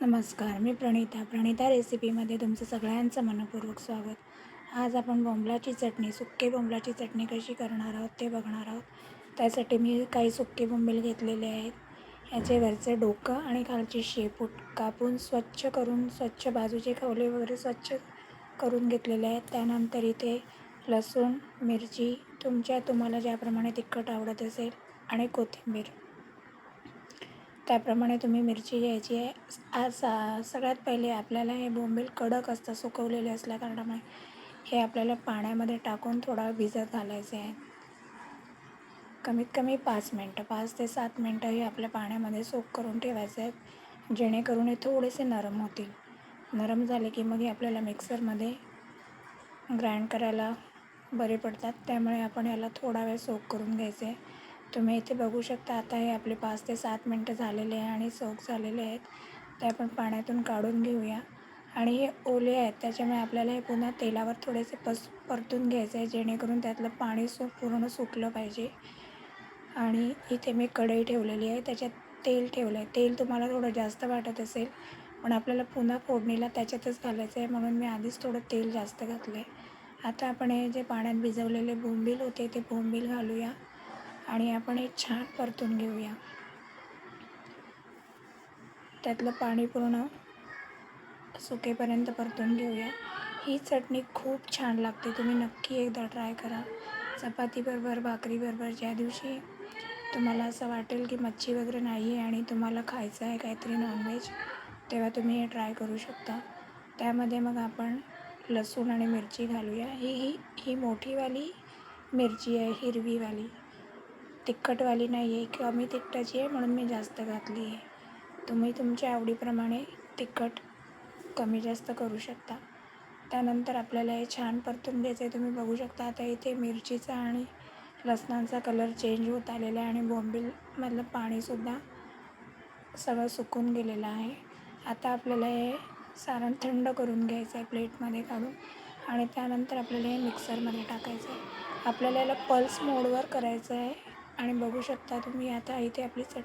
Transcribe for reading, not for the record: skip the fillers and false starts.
नमस्कार, मी प्रणिता रेसिपीमध्ये तुमचं सगळ्यांचं मनःपूर्वक स्वागत. आज आपण बोंबलाची चटणी, सुक्के बोंबलाची चटणी कशी करणार आहोत ते बघणार आहोत. त्यासाठी मी काही सुक्के बोंबील घेतलेले आहेत. ह्याचे वरचे डोकं आणि खालची शेपूट कापून स्वच्छ बाजूचे खवले वगैरे स्वच्छ करून घेतलेले आहेत. त्यानंतर इथे लसूण, मिरची तुम्हाला ज्याप्रमाणे तिखट आवडत असेल आणि कोथिंबीर त्याप्रमाणे तुम्ही मिरची घ्यायची आहे. सगळ्यात पहिले आपल्याला हे बोंबील कडक असतं सुकवलेले असल्याकारणामुळे हे आपल्याला पाण्यामध्ये टाकून थोडा वेळ भिजत घालायचे आहे. कमीत कमी 5 ते 7 मिनटं हे आपल्या पाण्यामध्ये सोक करून ठेवायचे आहेत, जेणेकरून हे थोडेसे नरम होतील. नरम झाले की मग हे आपल्याला मिक्सरमध्ये ग्राइंड करायला बरे पडतात. त्यामुळे आपण याला थोडा वेळ सोक करून घ्यायचे आहे. तुम्ही इथे बघू शकता आता हे आपले 5 ते 7 मिनटं झालेले आहे आणि सोक झालेले आहेत. ते आपण पाण्यातून काढून घेऊया. आणि हे ओले आहेत त्याच्यामुळे आपल्याला हे पुन्हा तेलावर थोडेसे परतून घ्यायचे आहे, जेणेकरून त्यातलं पाणी पूर्ण सुकलं पाहिजे. आणि इथे मी कढई ठेवलेली आहे, त्याच्यात तेल ठेवलं आहे. तेल तुम्हाला थोडं जास्त वाटत असेल, पण आपल्याला पुन्हा फोडणीला त्याच्यातच घालायचं आहे, म्हणून मी आधीच थोडं तेल जास्त घातलं आहे. आता आपण हे जे पाण्यात भिजवलेले बोंबील होते ते बोंबील घालूया आणि आपण हे छान परतून घेऊया. त्यातलं पाणी पूर्ण सुकेपर्यंत परतून घेऊया. ही चटणी खूप छान लागते, तुम्ही नक्की एकदा ट्राय करा. चपातीबरोबर, भाकरीबरोबर, ज्या दिवशी तुम्हाला असं वाटेल की मच्छी वगैरे नाही आहे आणि तुम्हाला खायचं आहे काहीतरी नॉनव्हेज, तेव्हा तुम्ही हे ट्राय करू शकता. त्यामध्ये मग आपण लसूण आणि मिरची घालूया. ही मोठीवाली मिरची आहे, हिरवीवाली, तिखटवाली नाही आहे, कमी तिखटाची आहे म्हणून मी जास्त घातली आहे. तुम्ही तुमच्या आवडीप्रमाणे तिखट कमी जास्त करू शकता. त्यानंतर आपल्याला हे छान परतून घ्यायचं आहे. तुम्ही बघू शकता आता इथे मिरचीचा आणि लसणाचा कलर चेंज होत आलेला आहे आणि बोंबीलमधलं पाणीसुद्धा सगळं सुकून गेलेलं आहे. आता आपल्याला हे सारण थंड करून घ्यायचं आहे प्लेटमध्ये काढून आणि त्यानंतर आपल्याला हे मिक्सरमध्ये टाकायचं आहे. आपल्याला याला पल्स मोडवर करायचं आहे आणि बघू शकता तुम्ही आता इथे आपली